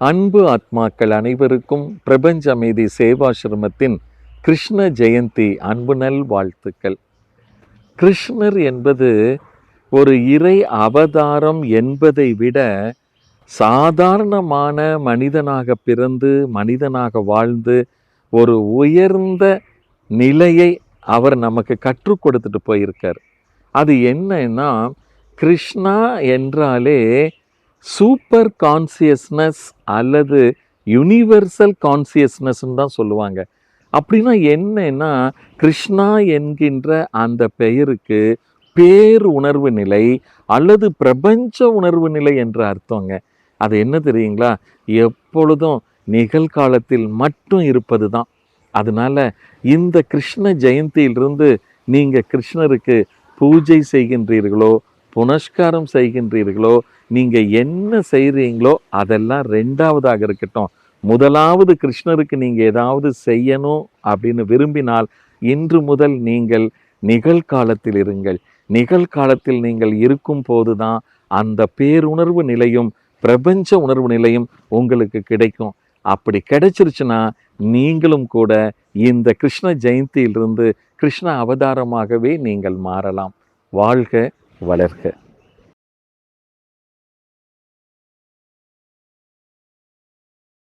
அன்பு ஆத்மாக்கள் அனைவருக்கும் பிரபஞ்ச அமைதி சேவாசிரமத்தின் கிருஷ்ண ஜெயந்தி அன்பு நல் வாழ்த்துக்கள். கிருஷ்ணர் என்பது ஒரு இறை அவதாரம் என்பதை விட சாதாரணமான மனிதனாக பிறந்து மனிதனாக வாழ்ந்து ஒரு உயர்ந்த நிலையை அவர் நமக்கு கற்றுக் கொடுத்துட்டு போயிருக்கார். அது என்னன்னா, கிருஷ்ணா என்றாலே சூப்பர் கான்சியஸ்னஸ் அல்லது யூனிவர்சல் கான்சியஸ்னஸ்ன்னு தான் சொல்லுவாங்க. அப்படின்னா என்னன்னா, கிருஷ்ணா என்கின்ற அந்த பெயருக்கு பேர் உணர்வு நிலை அல்லது பிரபஞ்ச உணர்வு நிலை என்ற அர்த்தங்க. அது என்ன தெரியுங்களா? எப்பொழுதும் நிகழ்காலத்தில் மட்டும் இருப்பது தான். அதனால இந்த கிருஷ்ண ஜெயந்தியிலிருந்து நீங்கள் கிருஷ்ணருக்கு பூஜை செய்கின்றீர்களோ, புனஸ்காரம் செய்கின்றீர்களோ, நீங்கள் என்ன செய்கிறீங்களோ அதெல்லாம் ரெண்டாவதாக இருக்கட்டும். முதலாவது கிருஷ்ணருக்கு நீங்கள் ஏதாவது செய்யணும் அப்படின்னு விரும்பினால் இன்று முதல் நீங்கள் நிகழ்காலத்தில் இருங்கள். நிகழ்காலத்தில் நீங்கள் இருக்கும் போது தான் அந்த பேருணர்வு நிலையும் பிரபஞ்ச உணர்வு நிலையும் உங்களுக்கு கிடைக்கும். அப்படி கிடைச்சிருச்சுன்னா நீங்களும் கூட இந்த கிருஷ்ண ஜெயந்தியிலிருந்து கிருஷ்ண அவதாரமாகவே நீங்கள் மாறலாம். வாழ்க வளர்க.